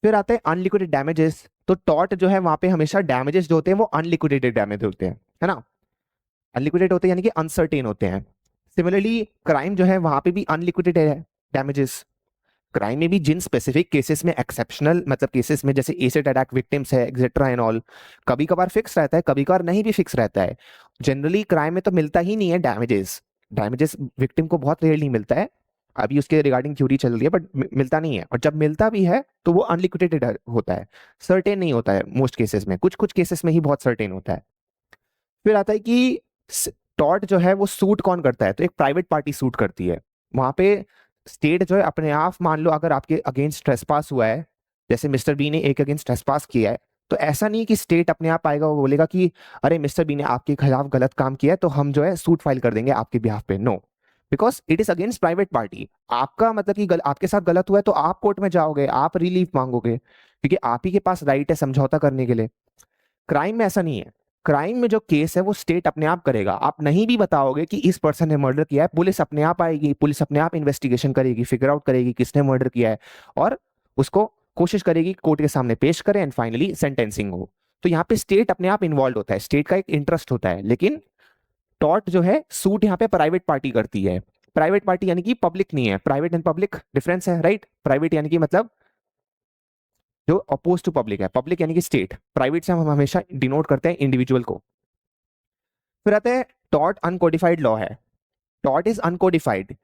फिर आते हैं अनलिक्विडेटेड डैमेजेस। तो टॉर्ट जो है वहां पे हमेशा डैमेजेस जो होते हैं वो अनलिक्विडेटेड डैमेज होते हैं, है ना। अनलिक्विडेट होते हैं यानी कि अनसर्टेन होते हैं। सिमिलरली क्राइम जो है वहां पे भी अनलिक्विडेटेड है डैमेजेस। क्राइम में भी जिन स्पेसिफिक केसेस में, एक्सेप्शनल मतलब केसेस में, जैसे एसिड अटैक विक्टिम्स है एक्सेट्रा एंड ऑल, कभी कभार फिक्स रहता है, कभी कभार नहीं भी फिक्स रहता है। जनरली क्राइम में तो मिलता ही नहीं है डैमेजेस। डैमेजेस विक्टिम को बहुत रेयरली मिलता है। अभी उसके रिगार्डिंग थ्योरी चल रही है, बट मिलता नहीं है, और जब मिलता भी है तो वो अनलिक्विडेटेड होता है, सर्टेन नहीं होता है मोस्ट केसेस में, कुछ कुछ केसेस में ही बहुत सर्टेन होता है। फिर आता है कि टॉर्ट जो है वो सूट कौन करता है? तो एक प्राइवेट पार्टी सूट करती है। वहां पे स्टेट जो है अपने आप, मान लो अगर आपके अगेंस्ट ट्रेसपास हुआ है, जैसे मिस्टर बी ने एक अगेंस्ट ट्रेसपास किया है, तो ऐसा नहीं कि स्टेट अपने आप आएगा वो बोलेगा कि अरे मिस्टर बी ने आपके खिलाफ गलत काम किया है तो हम जो है सूट फाइल कर देंगे आपके बिहाफ पे। No, because it is against private party. आपका मतलब कि आपके साथ गलत हुआ है तो आप कोर्ट में जाओगे, आप रिलीफ मांगोगे, क्योंकि आप ही के पास राइट है समझौता करने के लिए। क्राइम में ऐसा नहीं है। क्राइम में जो केस है वो स्टेट अपने आप करेगा। आप नहीं भी बताओगे कि इस पर्सन ने मर्डर किया है, पुलिस अपने आप आएगी, पुलिस अपने आप इन्वेस्टिगेशन करेगी, फिगर आउट करेगी किसने मर्डर किया है, और उसको कोशिश करेगी कोर्ट के सामने पेश करें, एंड फाइनली सेंटेंसिंग हो। तो यहाँ पे स्टेट अपने आप इन्वॉल्व होता है, स्टेट का एक इंटरेस्ट होता है। लेकिन टॉर्ट जो है सूट यहाँ पे प्राइवेट पार्टी करती है। प्राइवेट पार्टी यानी कि पब्लिक नहीं है। प्राइवेट एंड पब्लिक डिफरेंस है, राइट। प्राइवेट यानी कि मतलब जो अपोज टू पब्लिक है, पब्लिक यानी कि स्टेट, प्राइवेट से हम हमेशा डिनोट करते हैं इंडिविजुअल को। फिर आते हैं टॉर्ट अनकोडिफाइड लॉ है। Tort is uncodified,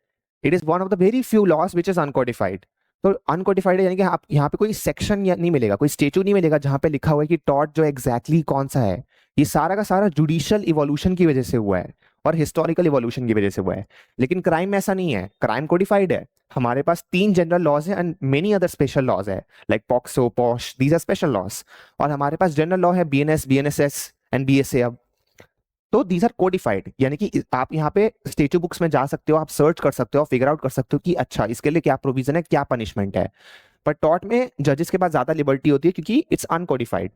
it is one of the very few laws which is uncodified. तो अनकोडिफाइड यानी कि आप यहाँ पे कोई सेक्शन नहीं मिलेगा, कोई स्टेचू नहीं मिलेगा जहां पे लिखा हुआ है कि टॉर्ट जो एग्जैक्टली कौन सा है। ये सारा का सारा जुडिशियल इवोल्यूशन की वजह से हुआ है और हिस्टोरिकल इवोल्यूशन की वजह से हुआ है। लेकिन क्राइम में ऐसा नहीं है, क्राइम कोडिफाइड है। हमारे पास 3 जनरल लॉज है and many other special laws है, like POCSO, POSH, these are special laws. और हमारे पास जनरल लॉ है बीएनएस, बीएनएसएस एंड बीएसए। अब तो दीज आर कोडिफाइड, यानी कि आप यहाँ पे स्टेचू बुक्स में जा सकते हो, आप सर्च कर सकते हो, फिगर आउट कर सकते हो कि अच्छा इसके लिए क्या प्रोविजन है, क्या पनिशमेंट है। पर टॉर्ट में जजेस के पास ज्यादा लिबर्टी होती है क्योंकि इट्स अनकोडिफाइड।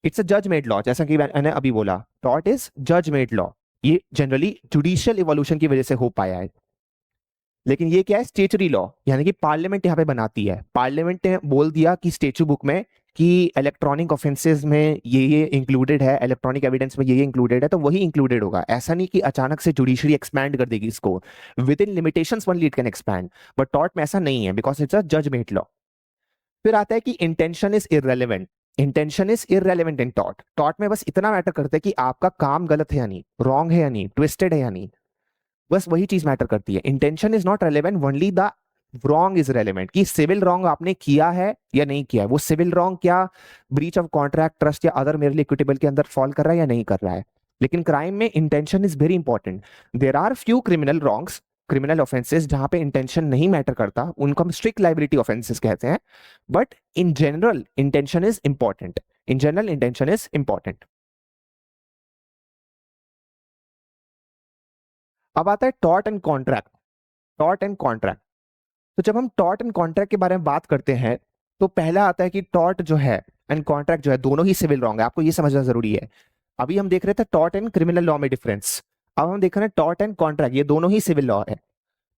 इट्स अ जज मेड लॉ, जैसा कि मैंने अभी बोला, टॉर्ट इज जज मेड लॉ। ये जनरली जुडिशियल इवोल्यूशन की वजह से हो पाया है। लेकिन ये क्या है? स्टेचुरी लॉ, यानी कि पार्लियामेंट यहाँ पे बनाती है। पार्लियामेंट ने बोल दिया कि स्टेचू बुक में कि इलेक्ट्रॉनिक ऑफेंसेस में ये इंक्लूडेड है, इलेक्ट्रॉनिक एविडेंस में ये इंक्लूडेड है, तो वही इंक्लूडेड होगा। ऐसा नहीं कि अचानक से जुडिशरी एक्सपैंड कर देगी इसको, within limitations only it can expand, but tort में ऐसा नहीं है because it's a judgement law. फिर आता है कि intention is irrelevant. Intention is irrelevant in tort. Tort में बस इतना मैटर करता है कि आपका काम गलत है या नहीं, रॉन्ग है या नहीं, ट्विस्टेड है या नहीं, बस वही चीज मैटर करती है। Intention is not relevant, only the wrong is relevant, कि सिविल रॉन्ग आपने किया है या नहीं किया है। वो सिविल रॉन्ग क्या ब्रीच ऑफ कॉन्ट्रैक्ट, ट्रस्ट या अदर मेरली इक्विटेबल के अंदर फॉल कर रहा है या नहीं कर रहा है। लेकिन क्राइम में intention is very important. There are few criminal wrongs, criminal offences जहां पे इंटेंशन नहीं मैटर करता, उनको हम स्ट्रिक्ट लाइबिलिटी ऑफेंसेस कहते हैं, but in general intention is important. In general intention is important. अब आता है tort and contract. Tort and contract, तो जब हम टॉर्ट एंड कॉन्ट्रैक्ट के बारे में बात करते हैं तो पहला आता है कि टॉर्ट जो है एंड कॉन्ट्रैक्ट जो है दोनों ही सिविल रॉन्ग है, आपको ये समझना जरूरी है। अभी हम देख रहे थे टॉर्ट एंड क्रिमिनल लॉ में डिफरेंस, अब हम देख रहे हैं टॉर्ट एंड कॉन्ट्रैक्ट, ये दोनों ही सिविल लॉ है।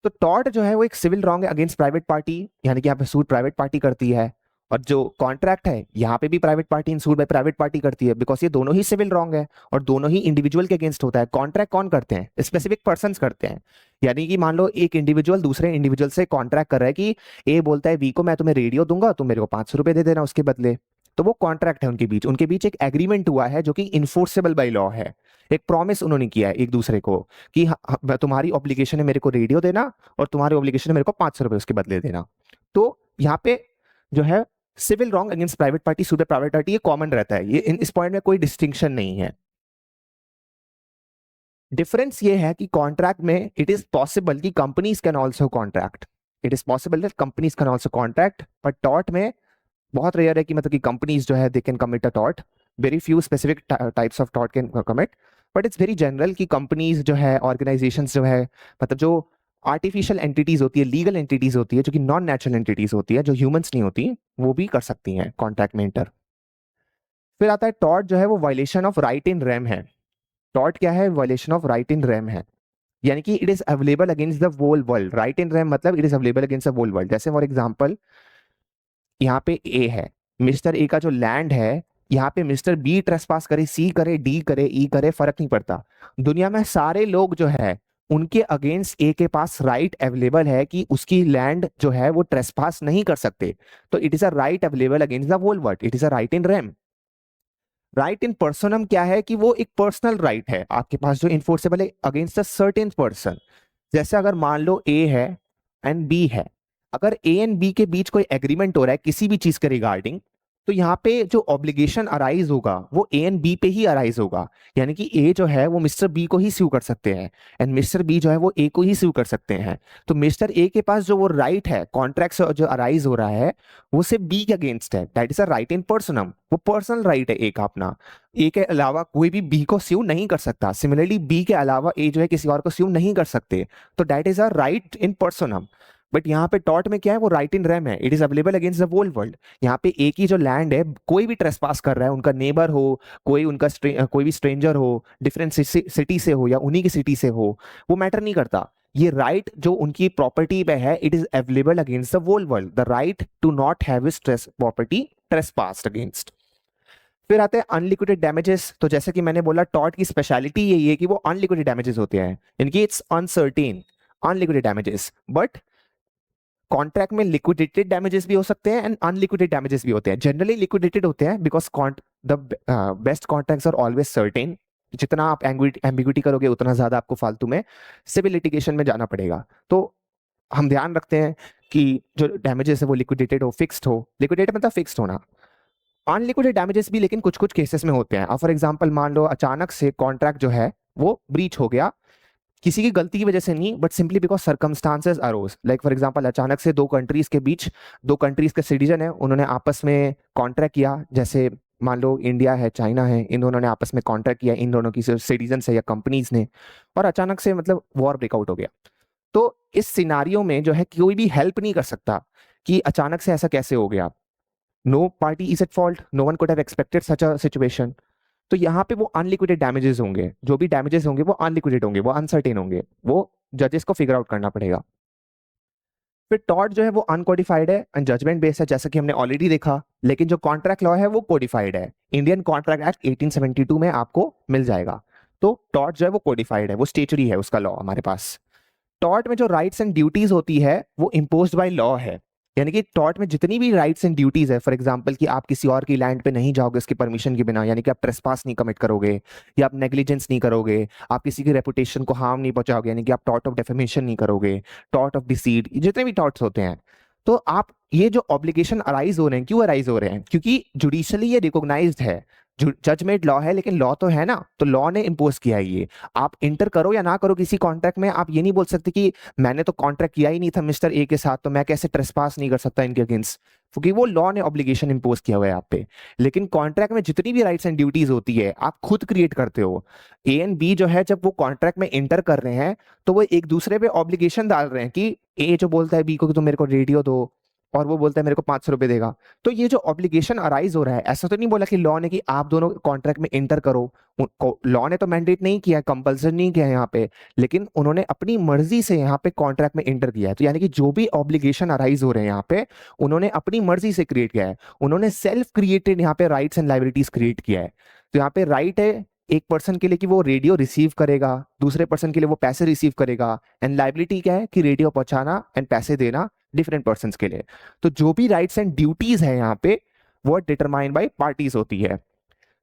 तो टॉर्ट जो है वो एक सिविल रॉन्ग है अगेंस्ट प्राइवेट पार्टी, यानी कि यहाँ पे सूट प्राइवेट पार्टी करती है, और जो कॉन्ट्रैक्ट है यहाँ पे भी private party in suit by private party करती है, बिकॉज ये दोनों ही सिविल रॉन्ग है और दोनों ही इंडिविजुअल के अगेंस्ट होता है। कॉन्ट्रैक्ट कौन करते हैं? स्पेसिफिक पर्सन करते हैं। यानी कि मान लो एक इंडिविजुअल दूसरे इंडिविजुअल से कॉन्ट्रैक्ट कर रहा है कि ए बोलता है बी को मैं तुम्हें रेडियो दूंगा, तुम मेरे को 500 रुपए दे देना उसके बदले। तो वो कॉन्ट्रैक्ट है उनके बीच एक एग्रीमेंट हुआ है जो कि इन्फोर्सेबल बाय लॉ है। एक प्रॉमिस उन्होंने किया है एक दूसरे को कि तुम्हारी ऑब्लिगेशन है मेरे को रेडियो देना और तुम्हारी ऑब्लिगेशन है मेरे को 500 रुपए उसके बदले देना। तो यहाँ पे जो है civil wrong against private party, suit private party, ये कॉमन रहता है, ये इस पॉइंट में कोई डिस्टिंक्शन नहीं है। डिफरेंस ये है कि कॉन्ट्रैक्ट में इट इज पॉसिबल कि companies can also contract, it is possible that companies can also contract, but tort में बहुत रेयर है कि मतलब कि कंपनीज जो है they can commit a tort. Very few specific types of tort can commit, but it's very general कि companies जो है, ऑर्गेनाइजेशंस जो है, मतलब जो आर्टिफिशियल एंटिटीज होती है, लीगल एंटिटीज होती है, जो कि नॉन नेचुरल एंटिटीज होती है, जो ह्यूमंस नहीं होती, वो भी कर सकती हैं कॉन्ट्रैक्ट में इंटर। फिर आता है टॉर्ट जो है वो violation of right in rem है। टॉर्ट क्या है? Violation of right in rem है, यानी कि it is available against the whole world. Right in rem मतलब it is available against the whole world. जैसे फॉर एग्जांपल यहाँ पे ए है, मिस्टर ए का जो लैंड है, यहाँ पे मिस्टर बी ट्रेसपास करे, सी करे, डी करे, ई करे, फर्क नहीं पड़ता। दुनिया में सारे लोग जो है उनके अगेंस्ट ए के पास राइट अवेलेबल है कि उसकी लैंड जो है वो ट्रेसपास नहीं कर सकते। तो it is a right available against the whole world, it is a right in rem. Right in personam क्या है कि वो एक पर्सनल राइट है आपके पास जो इन्फोर्सेबल है अगेंस्ट अ सर्टेन पर्सन। जैसे अगर मान लो ए है एंड बी है, अगर ए एंड बी के बीच कोई एग्रीमेंट हो रहा है किसी भी चीज के रिगार्डिंग, तो यहाँ पे जो ऑब्लिगेशन अराइज होगा वो ए एंड बी पे ही अराइज होगा। यानी कि ए जो है वो मिस्टर बी को ही स्यू कर सकते हैं एंड मिस्टर बी जो है वो ए को ही स्यू कर सकते हैं। तो मिस्टर ए के पास जो वो राइट है कॉन्ट्रैक्ट से जो अराइज हो रहा है वो सिर्फ बी के अगेंस्ट है, that is a right in पर्सनम। वो पर्सनल राइट है ए का अपना, ए के अलावा कोई भी बी को स्यू नहीं कर सकता। सिमिलरली बी के अलावा ए जो है किसी और को स्यू नहीं कर सकते, तो that is a right in personam. But यहाँ पे टॉर्ट में क्या है? वो राइट इन रेम है, it is available against the whole world. यहाँ पे एक ही जो लैंड है, कोई भी ट्रेसपास कर रहा है, उनका नेबर हो, कोई उनका कोई भी स्ट्रेंजर हो, डिफरेंट सिटी से हो या उन्हीं की सिटी से हो, वो मैटर नहीं करता। ये राइट जो उनकी प्रॉपर्टी पे है, it is available against the whole world, the right to not have his property trespassed against. फिर आते हैं अनलिक्विडेड डैमेजेस। तो जैसे कि मैंने बोला टॉर्ट की स्पेशलिटी यही है कि वो अनलिक्विडेड डैमेजेस होते हैं, इनकी it's uncertain unliquidated damages. But contract में लिक्विडेटेड डैमेजेस भी हो सकते हैं एंड अनलिक्विडेटेड डैमेजेस भी होते हैं। जनरली लिक्विडेटेड होते हैं because the best contracts are always certain. जितना आप एम्बिग्युइटी करोगे उतना ज्यादा आपको फालतू में सिविल लिटिगेशन में जाना पड़ेगा। तो हम ध्यान रखते हैं कि जो डैमेजेस है वो लिक्विडेटेड हो, फिक्स्ड हो। लिक्विडेटेड मतलब फिक्स्ड होना। अनलिक्विडेटेड डैमेजेस भी लेकिन कुछ कुछ केसेस में होते हैं। फॉर एग्जांपल मान लो अचानक से कॉन्ट्रैक्ट जो है वो ब्रीच हो गया, किसी की गलती की वजह से नहीं, but simply because circumstances arose. Like for example अचानक से दो कंट्रीज के बीच, दो कंट्रीज के सिटीजन है, उन्होंने आपस में कॉन्ट्रैक्ट किया। जैसे मान लो इंडिया है, चाइना है, इन दोनों ने आपस में कॉन्ट्रैक्ट किया, इन दोनों की सिटीजन है या कंपनीज ने, और अचानक से मतलब वॉर ब्रेकआउट हो गया। तो इस सिनारियो में जो है कोई भी हेल्प नहीं कर सकता कि अचानक से ऐसा कैसे हो गया। No party is at fault, no one could have expected such a situation. तो यहाँ पे वो अनलिक्विडेड डैमेजेस होंगे, जो भी डैमेजेस होंगे वो अनलिक्विडेड होंगे, वो अनसर्टेन होंगे, वो जजेस को फिगर आउट करना पड़ेगा। फिर टॉर्ट जो है वो अनकोडिफाइड है एंड जजमेंट बेस्ड है, जैसा कि हमने ऑलरेडी देखा। लेकिन जो कॉन्ट्रैक्ट लॉ है वो कोडिफाइड है, इंडियन कॉन्ट्रैक्ट एक्ट 1872 में आपको मिल जाएगा। तो टॉर्ट जो है वो कोडिफाइड है, वो स्टेचुरी है उसका लॉ हमारे पास। टॉर्ट में जो राइट्स एंड ड्यूटीज होती है वो इम्पोज्ड बाय लॉ है, यानी कि टॉर्ट में जितनी भी राइट्स एंड ड्यूटीज है, फॉर एग्जांपल कि आप किसी और की लैंड पे नहीं जाओगे उसकी परमिशन के बिना, यानी कि आप ट्रेसपास नहीं कमिट करोगे, या आप नेग्लिजेंस नहीं करोगे, आप किसी की रेपुटेशन को हार्म नहीं पहुंचाओगे, यानी कि आप टॉर्ट ऑफ डेफेमेशन नहीं करोगे, टॉर्ट ऑफ डिसीड, जितने भी टॉर्ट्स होते हैं। तो आप ये जो ऑब्लिगेशन अराइज हो रहे हैं, क्यों अराइज हो रहे हैं? क्योंकि जुडिशली ये रिकॉग्नाइज्ड है, जजमेंट लॉ है, लेकिन लॉ तो है ना, तो लॉ ने इम्पोज किया है ये। आप इंटर करो या ना करो किसी कॉन्ट्रैक्ट में, आप ये नहीं बोल सकते कि मैंने तो कॉन्ट्रैक्ट किया ही नहीं था मिस्टर ए के साथ, तो मैं कैसे ट्रेसपास नहीं कर सकता इनके अगेंस्ट, क्योंकि वो लॉ ने ऑब्लिगेशन इंपोज किया हुआ है आप पे। लेकिन कॉन्ट्रैक्ट में जितनी भी राइट्स एंड ड्यूटीज होती है आप खुद क्रिएट करते हो। ए एंड बी जो है जब वो कॉन्ट्रैक्ट में इंटर कर रहे हैं तो वो एक दूसरे पे ऑब्लिगेशन डाल रहे हैं कि ए जो बोलता है बी को कि तुम मेरे को रेडियो दो, और वो बोलता है मेरे को 500 रुपए देगा। तो ये जो ऑब्लिगेशन अराइज हो रहा है, ऐसा तो नहीं बोला कि लॉ ने कि आप दोनों कॉन्ट्रैक्ट में इंटर करो, लॉ ने तो मैंडेट नहीं किया, कंपल्सन नहीं किया यहाँ पे, लेकिन उन्होंने अपनी मर्जी से यहाँ पे कॉन्ट्रैक्ट में इंटर किया है। तो यानी कि जो भी ऑब्लिगेशन अराइज हो रहे हैं यहाँ पे, उन्होंने अपनी मर्जी से क्रिएट किया है, उन्होंने सेल्फ क्रिएटेड यहाँ पे राइट्स एंड लाइबिलिटीज क्रिएट किया है। तो यहाँ पे राइट है एक पर्सन के लिए कि वो रेडियो रिसीव करेगा, दूसरे पर्सन के लिए वो पैसे रिसीव करेगा, एंड लाइबिलिटी क्या है कि रेडियो पहुंचाना एंड पैसे देना डिफरेंट पर्सन के लिए। तो जो भी राइट्स एंड ड्यूटीज है यहाँ पे वो डिटरमाइन बाय पार्टीज होती है।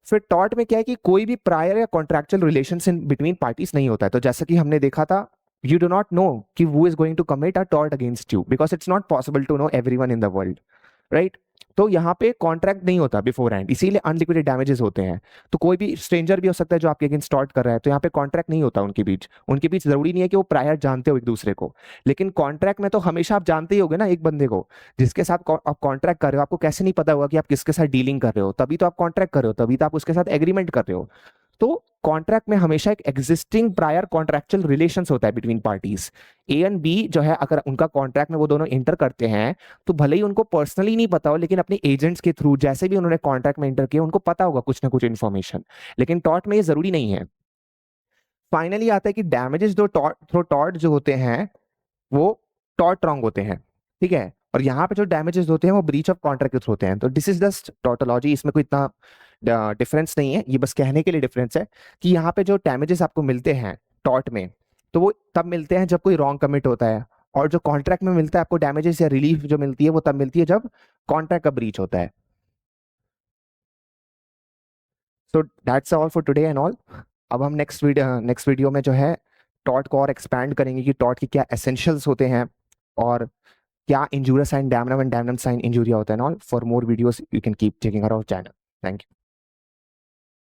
फिर टॉर्ट में क्या है कि कोई भी प्रायर या contractual relation in between parties नहीं होता है। तो जैसा कि हमने देखा था, यू डू नॉट नो कि who is going to commit a tort against you, because it's not possible to know everyone in the world, right? तो यहाँ पे कॉन्ट्रैक्ट नहीं होता बिफोर हैंड, इसीलिए अनलिक्विडेड डैमेजेस होते हैं। तो कोई भी स्ट्रेंजर भी हो सकता है जो आपके अगेंस्ट टॉर्ट कर रहा है, तो यहाँ पे कॉन्ट्रैक्ट नहीं होता उनके बीच जरूरी नहीं है कि वो प्रायर जानते हो एक दूसरे को। लेकिन कॉन्ट्रैक्ट में तो हमेशा आप जानते ही होगे ना एक बंदे को जिसके साथ आप कॉन्ट्रैक्ट कर रहे हो, आपको कैसे नहीं पता होगा कि आप किसके साथ डीलिंग कर रहे हो? तभी तो आप कॉन्ट्रैक्ट कर रहे हो, तभी तो आप उसके साथ एग्रीमेंट कर रहे हो। तो कॉन्ट्रैक्ट में हमेशा एक एग्जिस्टिंग प्रायर कॉन्ट्रैक्चुअल रिलेशंस होता है between parties. A and B जो है अगर उनका कॉन्ट्रैक्ट में वो दोनों इंटर करते हैं तो भले ही उनको पर्सनली नहीं पता हो, लेकिन अपने एजेंट्स के थ्रू जैसे भी उन्होंने कॉन्ट्रैक्ट में इंटर किया उनको पता होगा कुछ ना कुछ इन्फॉर्मेशन। लेकिन टॉर्ट में ये जरूरी नहीं है। फाइनली आता है कि डैमेजेस जो थ्रो टॉर्ट जो होते हैं वो टॉर्ट रॉन्ग होते हैं, ठीक है? और यहाँ पे जो डैमेजेस होते हैं वो ब्रीच ऑफ कॉन्ट्रैक्ट के थ्रू होते हैं। तो दिस इज जस्ट टॉटोलॉजी, इसमें कोई इतना डिफरेंस नहीं है, ये बस कहने के लिए डिफरेंस है कि यहाँ पे जो डैमेजेस आपको मिलते हैं टॉर्ट में, तो वो तब मिलते हैं जब कोई रॉन्ग कमिट होता है, और जो कॉन्ट्रैक्ट में मिलता है आपको डैमेजेस या रिलीफ जो मिलती है वो तब मिलती है जब कॉन्ट्रैक्ट का ब्रीच होता है। So that's all for today and all. अब हम नेक्स्ट वीडियो में जो है टॉर्ट को और एक्सपैंड करेंगे कि टॉर्ट के क्या एसेंशियल्स होते हैं और क्या injurious and damnum sine injuria होता है। All for more videos you can keep checking our channel. Thank you.